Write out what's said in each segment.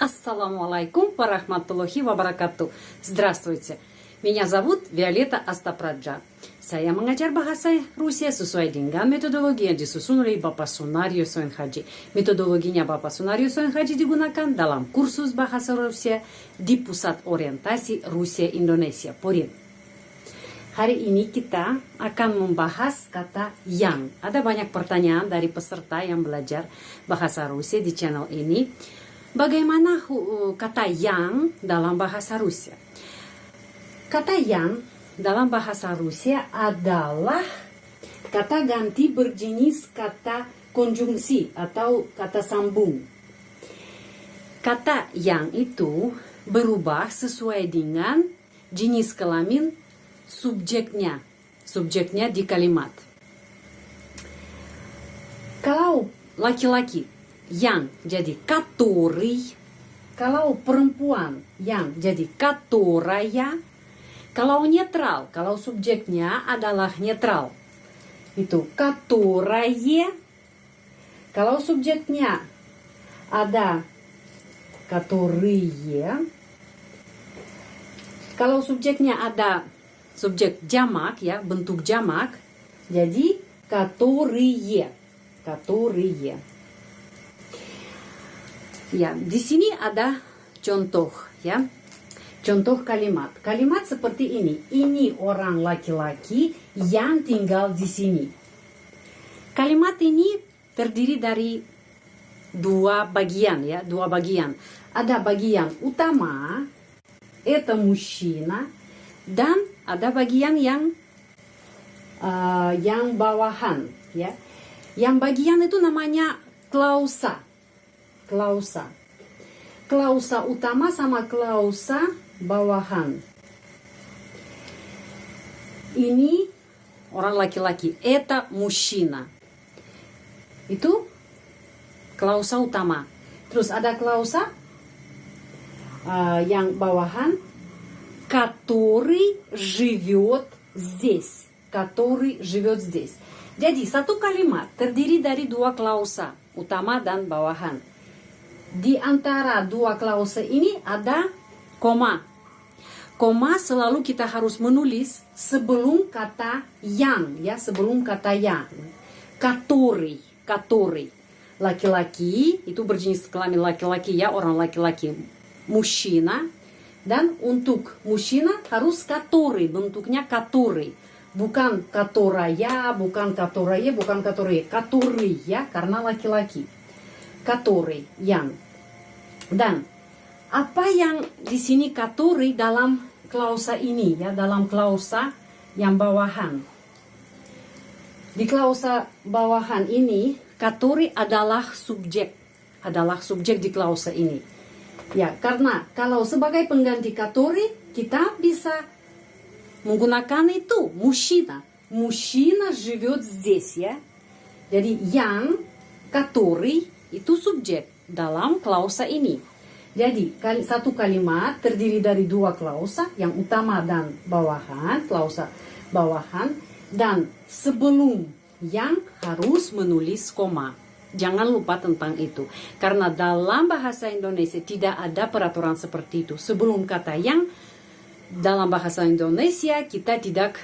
Ассаламу алейкум ва рахматуллахи ва баракату. Здравствуйте. Меня зовут Виолетта Астапраджа. Saya mengajar bahasa Rusia sesuai dengan metodologi yang disusun oleh Bapak Sunario Soenhaji. Metodologinya Bapak Sunario Soenhaji digunakan dalam kursus bahasa Rusia di Pusat Orientasi Rusia Indonesia, PORIN. Hari ini kita akan membahas kata yang. Ada banyak pertanyaan dari peserta yang belajar bahasa Rusia di channel ini. Bagaimana kata yang dalam bahasa Rusia? Kata yang dalam bahasa Rusia adalah kata ganti berjenis kata konjungsi atau kata sambung. Kata yang itu berubah sesuai dengan jenis kelamin subjeknya di kalimat. Kalau laki-laki, yang jadi который, kalau perempuan yang jadi которая, kalau netral, kalau subjeknya adalah netral, itu которое, kalau subjeknya ada которые, kalau subjeknya ada subjek jamak ya, bentuk jamak, jadi которые. Ya, di sini ada contoh ya. Contoh kalimat. Kalimat seperti ini. Ini orang laki-laki yang tinggal di sini. Kalimat ini terdiri dari dua bagian ya, dua bagian. Ada bagian utama, это мужчина, dan ada bagian yang bawahan ya. Yang bagian itu namanya klausa. Klausa utama sama klausa bawahan. Ini orang laki-laki. Это мужчина. Itu klausa utama. Terus ada klausa yang bawahan. Который живет здесь. Который живет здесь. Jadi satu kalimat terdiri dari dua klausa, utama dan bawahan. Di antara dua klausa ini ada koma. Koma selalu kita harus menulis sebelum kata yang ya, sebelum kata yang. Который. Laki-laki itu berjenis kelamin laki-laki ya, orang laki-laki. Мужчина. Dan untuk мужчина harus который, bentuknya который. Bukan которая, bukan которое, bukan который. Который ya, karena laki-laki. Который, yang. Dan apa yang di sini который dalam klausa ini ya, dalam klausa yang bawahan. Di klausa bawahan ini который adalah subjek di klausa ini. Ya, karena kalau sebagai pengganti который kita bisa menggunakan itu мужчина. Мужчина живет здесь ya. Jadi yang который itu subjek dalam klausa ini. Jadi satu kalimat terdiri dari dua klausa, yang utama dan bawahan, klausa bawahan, dan sebelum yang harus menulis koma. Jangan lupa tentang itu. Karena dalam bahasa Indonesia tidak ada peraturan seperti itu. Sebelum kata yang, dalam bahasa Indonesia kita tidak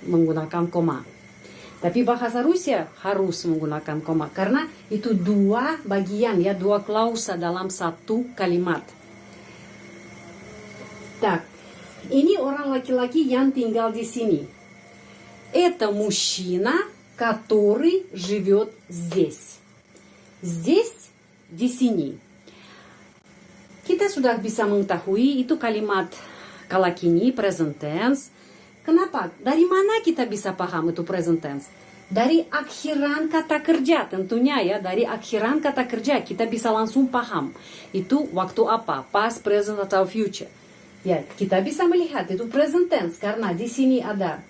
menggunakan koma. Tapi bahasa Rusia harus menggunakan koma. Karena itu dua bagian ya, dua klausa dalam satu kalimat. Так, ini orang laki-laki yang tinggal di sini. Это мужчина, который живет здесь. Здесь, di sini. Kita sudah bisa mengetahui itu kalimat kalakini, present tense. Kenapa? Dari mana kita bisa paham itu present tense? Dari akhiran kata kerja tentunya ya. Dari akhiran kata kerja kita bisa langsung paham. Itu waktu apa? Past, present, atau future. Ya, kita bisa melihat itu present tense. Karena di sini ada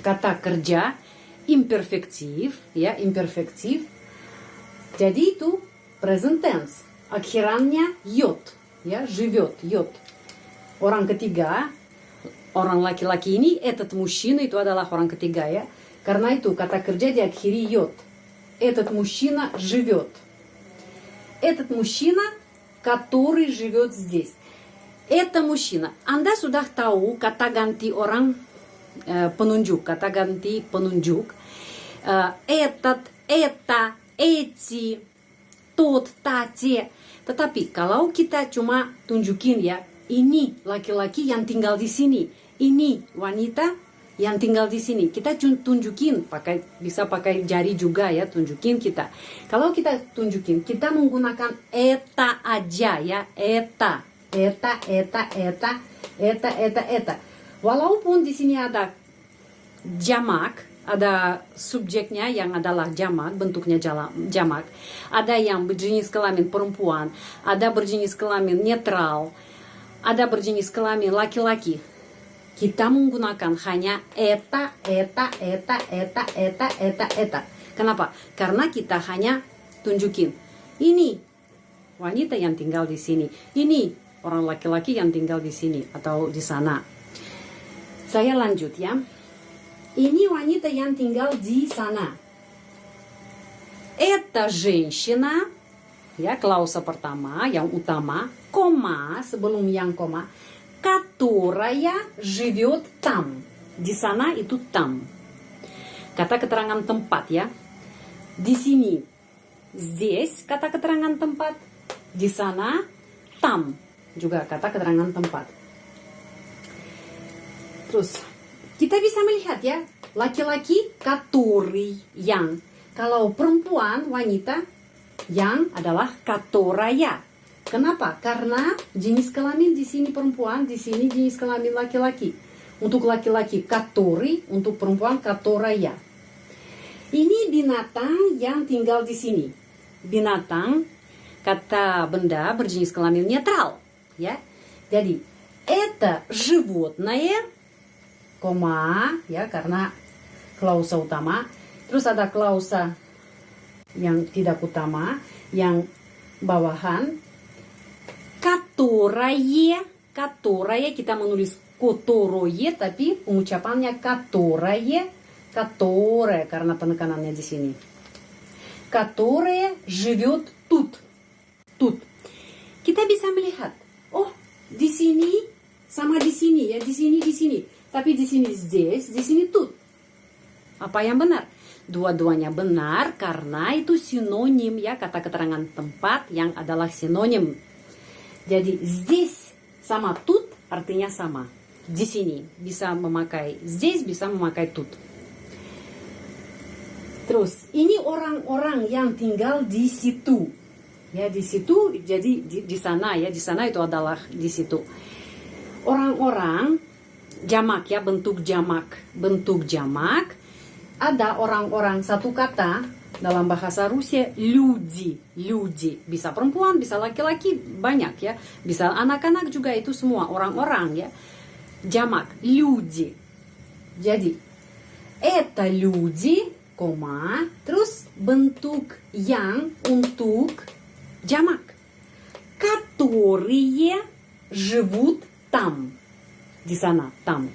kata kerja imperfektif. Ya, imperfektif. Jadi itu present tense. Akhirannya yot. Ya, живет, yot. Orang ketiga, orang laki-laki ini, этот мужчина, itu adalah orang ketiga ya. Karena itu kata kerja diakhiri yot. Этот мужчина живет. Этот мужчина который живет здесь. Это мужчина. Anda sudah tahu kata ganti orang penunjuk, kata ganti penunjuk. Этот, это, эти, тот, та, те. Tetapi kalau kita cuma tunjukin ya, ini laki-laki yang tinggal di sini, ini wanita yang tinggal di sini. Kita tunjukin, bisa pakai jari juga ya, tunjukin kita. Kalau kita tunjukin, kita menggunakan eta aja ya, eta. Walaupun di sini ada jamak, ada subjeknya yang adalah jamak, bentuknya jamak. Ada yang berjenis kelamin perempuan, ada berjenis kelamin netral, ada berjenis kelamin laki-laki. Kita menggunakan hanya eta. Kenapa? Karena kita hanya tunjukin, ini wanita yang tinggal di sini, ini orang laki-laki yang tinggal di sini atau di sana. Saya lanjut ya. Ini wanita yang tinggal di sana. Это женщина, ya, klausa pertama yang utama, koma sebelum yang koma, которая живет там. Di sana itu там. Kata keterangan tempat ya. Di sini, здесь kata keterangan tempat. Di sana, там juga kata keterangan tempat. Terus kita bisa melihat ya, laki-laki который yang, kalau perempuan wanita yang adalah которая. Kenapa? Karena jenis kelamin di sini perempuan, di sini jenis kelamin laki-laki. Untuk laki-laki который, untuk perempuan которая. Ini binatang yang tinggal di sini. Binatang, kata benda berjenis kelamin netral, ya. Jadi, это животное, koma, ya, karena klausa utama. Terus ada klausa yang tidak utama, yang bawahan. Которое kita menulis которое, tapi pengucapannya которое, karena penekanannya di sini. Которое живет тут. Kita bisa melihat, oh, di sini sama di sini ya, di sini. Tapi di sini здесь, di sini тут. Apa yang benar? Dua-duanya benar karena itu sinonim ya, kata keterangan tempat yang adalah sinonim. Jadi здесь sama тут artinya sama. Di sini bisa memakai здесь, bisa memakai тут. Terus ini orang-orang yang tinggal di situ. Ya, di situ jadi di sana ya, di sana itu adalah di situ. Orang-orang jamak ya, bentuk jamak. Ada orang-orang satu kata dalam bahasa Rusia, люди. Bisa perempuan, bisa laki-laki, banyak ya. Bisa anak-anak juga, itu semua orang-orang ya. Jamak, люди. Jadi, это люди, koma, terus bentuk yang untuk jamak. Которые живут там. Di sana, там.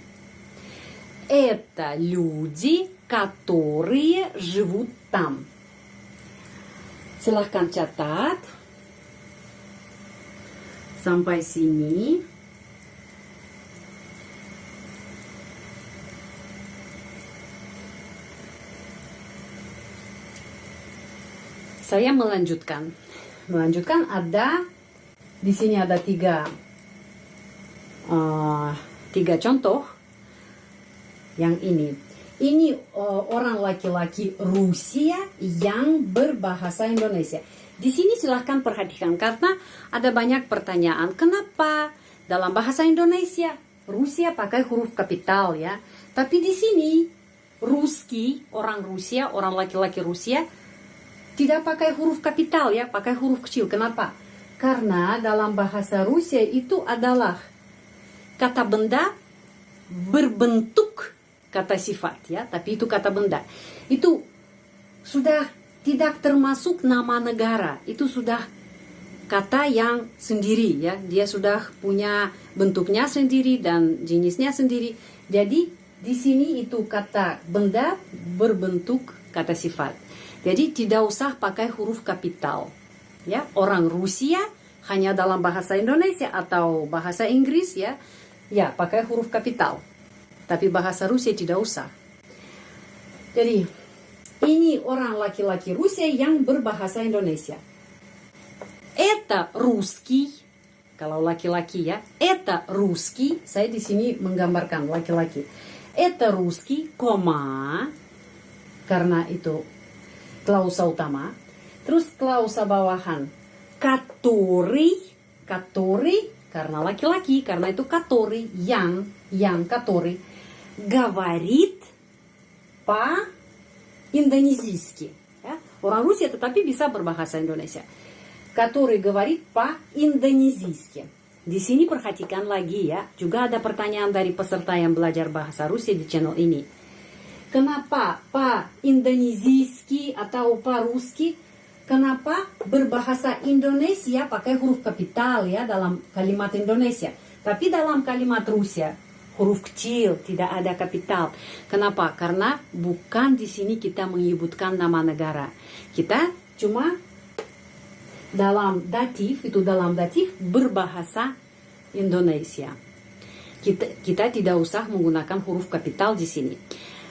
Это люди, которые живут там. Silahkan catat sampai sini. Saya melanjutkan. Ada di sini ada tiga contoh. Yang ini orang laki-laki Rusia yang berbahasa Indonesia. Di sini silahkan perhatikan karena ada banyak pertanyaan. Kenapa dalam bahasa Indonesia Rusia pakai huruf kapital ya? Tapi di sini Ruski, orang Rusia, orang laki-laki Rusia tidak pakai huruf kapital ya, pakai huruf kecil. Kenapa? Karena dalam bahasa Rusia itu adalah kata benda berbentuk kata sifat ya, tapi itu kata benda. Itu sudah tidak termasuk nama negara. Itu sudah kata yang sendiri ya. Dia sudah punya bentuknya sendiri dan jenisnya sendiri. Jadi di sini itu kata benda berbentuk kata sifat. Jadi tidak usah pakai huruf kapital. Ya, orang Rusia hanya dalam bahasa Indonesia atau bahasa Inggris ya, ya pakai huruf kapital. Tapi bahasa Rusia tidak usah. Jadi ini orang laki-laki Rusia yang berbahasa Indonesia. Это русский, kalau laki-laki ya, это русский. Saya di sini мenggambarkan laki-laki. Это русский, кома, karena itu klausa utama. Terus klausa bawahan, который, karena laki-laki, karena itu который, yang который, говорит по-индонезийски. Ya. Orang Rusia tetapi bisa berbahasa Indonesia. Который говорит по-индонезийски. Di sini perhatikan lagi ya, juga ada pertanyaan dari peserta yang belajar bahasa Rusia di channel ini. Kenapa по-индонезийски atau по-русски? Kenapa berbahasa Indonesia pakai huruf kapital ya dalam kalimat Indonesia? Tapi dalam kalimat Rusia huruf kecil, tidak ada kapital. Kenapa? Karena bukan di sini kita menyebutkan nama negara. Kita cuma dalam datif, itu dalam datif berbahasa Indonesia. Kita tidak usah menggunakan huruf kapital di sini.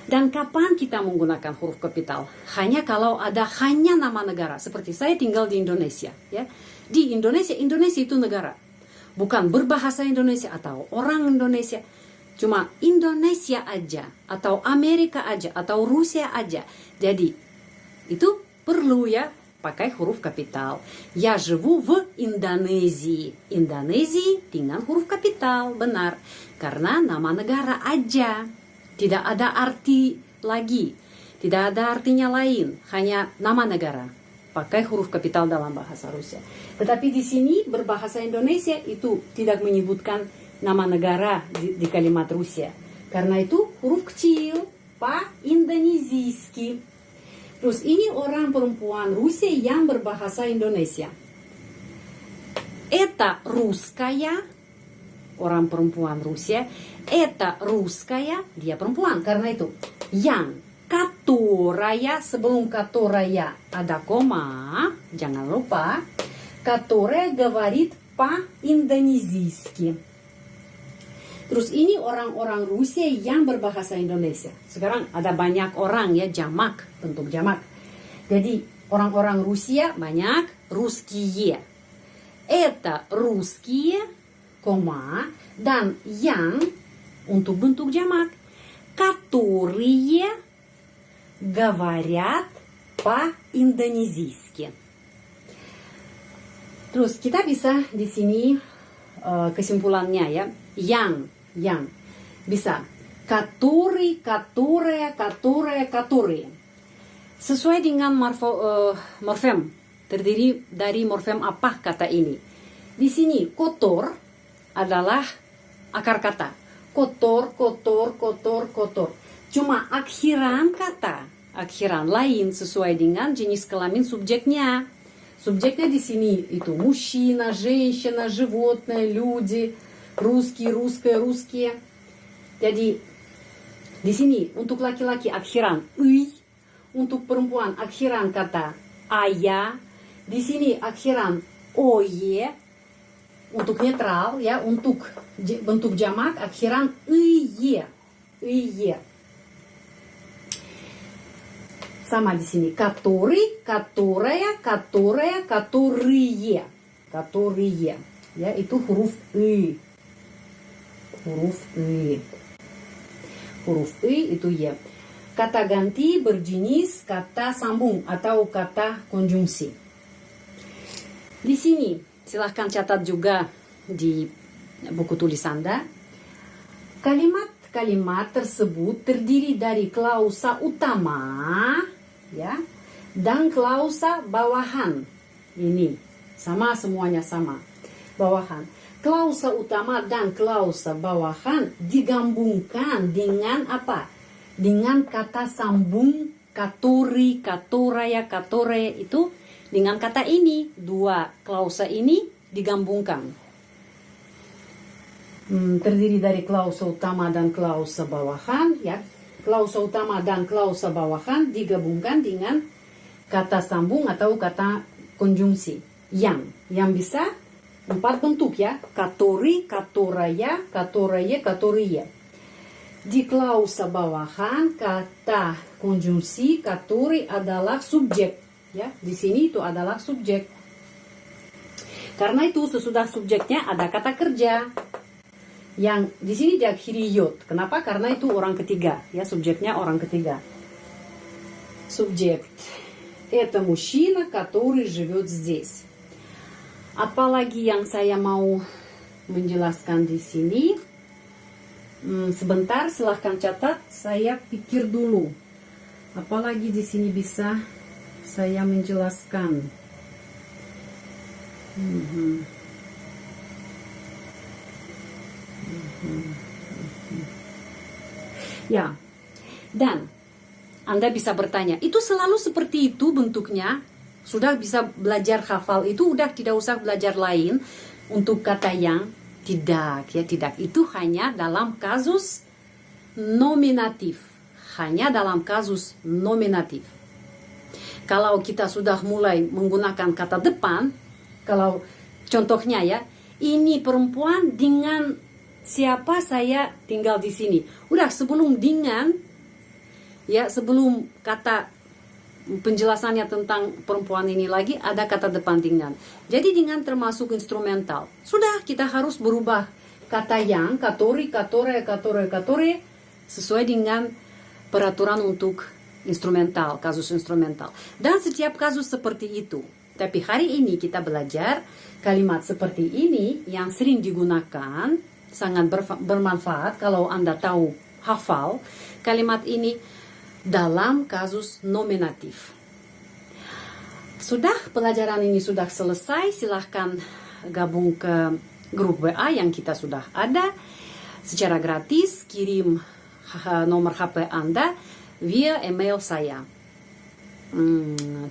Dan kapan kita menggunakan huruf kapital? Hanya kalau ada hanya nama negara. Seperti saya tinggal di Indonesia. Ya. Di Indonesia, Indonesia itu negara. Bukan berbahasa Indonesia atau orang Indonesia. Cuma Indonesia aja. Atau Amerika aja. Atau Rusia aja. Jadi itu perlu ya pakai huruf kapital. Я живу в Индонезии. Индонезии dengan huruf kapital. Benar. Karena nama negara aja. Tidak ada arti lagi. Tidak ada artinya lain. Hanya nama negara. Pakai huruf kapital dalam bahasa Rusia. Tetapi di sini berbahasa Indonesia itu tidak menyebutkan nama negara di kalimat Rusia. Karena itu huruf kecil. По-индонезийски. Terus ini orang perempuan Rusia yang berbahasa Indonesia. Это русская. Orang perempuan Rusia. Это русская. Dia perempuan. Karena itu. Yang. Которая. Sebelum которая ada koma. Jangan lupa. Которая говорит по-индонезийски. Terus ini orang-orang Rusia yang berbahasa Indonesia. Sekarang ada banyak orang ya. Jamak. Bentuk jamak. Jadi orang-orang Rusia banyak. Русские. Это русские. Koma, dan yang untuk bentuk jamak, которые говорят по-индонезийски. Terus kita bisa di sini kesimpulannya ya, yang bisa который, которые. Sesuai dengan morfem, terdiri dari morfem apa kata ini? Di sini kotor adalah akar kata. Kotor. Cuma akhiran kata. Akhiran lain sesuai dengan jenis kelamin subjeknya. Subjeknya di sini itu мужчина, женщина, животное, люди, русский, русская, русские. Jadi di sini untuk laki-laki akhiran ый, untuk perempuan akhiran kata ая. Di sini akhiran oye. Untuk netral ya, untuk bentuk jamak akhiran ые. Sama di sini который, которая, которые. Ya, itu huruf ы. Huruf ы itu ya. Kata ganti berjenis kata sambung atau kata konjungsi. Di sini silahkan catat juga di buku tulis Anda. Kalimat-kalimat tersebut terdiri dari klausa utama ya, dan klausa bawahan. Ini sama, semuanya sama. Bawahan. Klausa utama dan klausa bawahan digabungkan dengan apa? Dengan kata sambung который, которая, которые itu dengan kata ini, dua klausa ini digabungkan. Terdiri dari klausa utama dan klausa bawahan, ya. Klausa utama dan klausa bawahan digabungkan dengan kata sambung atau kata konjungsi. Yang bisa 4 bentuk ya. Который, которая, которое, которые. Di klausa bawahan kata konjungsi который adalah subjek. Ya, di sini itu adalah subjek. Karena itu sesudah subjeknya ada kata kerja. Yang di sini diakhiri yod. Kenapa? Karena itu orang ketiga. Ya, subjeknya orang ketiga. Subjekt. Это мужчина, который живет здесь. Apalagi yang saya mau menjelaskan di sini? Sebentar, silahkan catat. Saya pikir dulu. Apalagi di sini bisa saya menjelaskan. Ya, dan Anda bisa bertanya, itu selalu seperti itu bentuknya? Sudah bisa belajar hafal itu, udah tidak usah belajar lain untuk kata yang? Tidak, ya tidak. Itu hanya dalam kasus nominatif. Hanya dalam kasus nominatif. Kalau kita sudah mulai menggunakan kata depan, kalau contohnya ya, ini perempuan dengan siapa saya tinggal di sini. Udah sebelum dengan, ya sebelum kata penjelasannya tentang perempuan ini lagi ada kata depan dengan. Jadi dengan termasuk instrumental. Sudah kita harus berubah kata yang, который, которая, которые sesuai dengan peraturan untuk instrumental, kasus instrumental. Dan setiap kasus seperti itu. Tapi hari ini kita belajar kalimat seperti ini yang sering digunakan, sangat bermanfaat kalau Anda tahu hafal kalimat ini dalam kasus nominatif. Sudah pelajaran ini sudah selesai, silahkan gabung ke grup WA yang kita sudah ada secara gratis, kirim nomor HP Anda via email saya.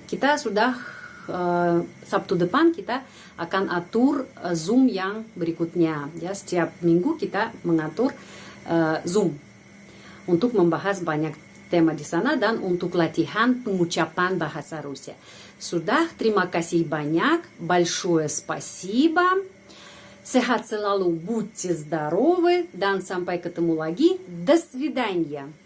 Kita sudah Sabtu depan kita akan atur Zoom yang berikutnya. Ya, setiap minggu kita mengatur Zoom untuk membahas banyak tema di sana dan untuk latihan pengucapan bahasa Rusia. Sudah, terima kasih banyak. Большое спасибо. Sehat selalu, будьте здоровы dan sampai ketemu lagi. До свидания.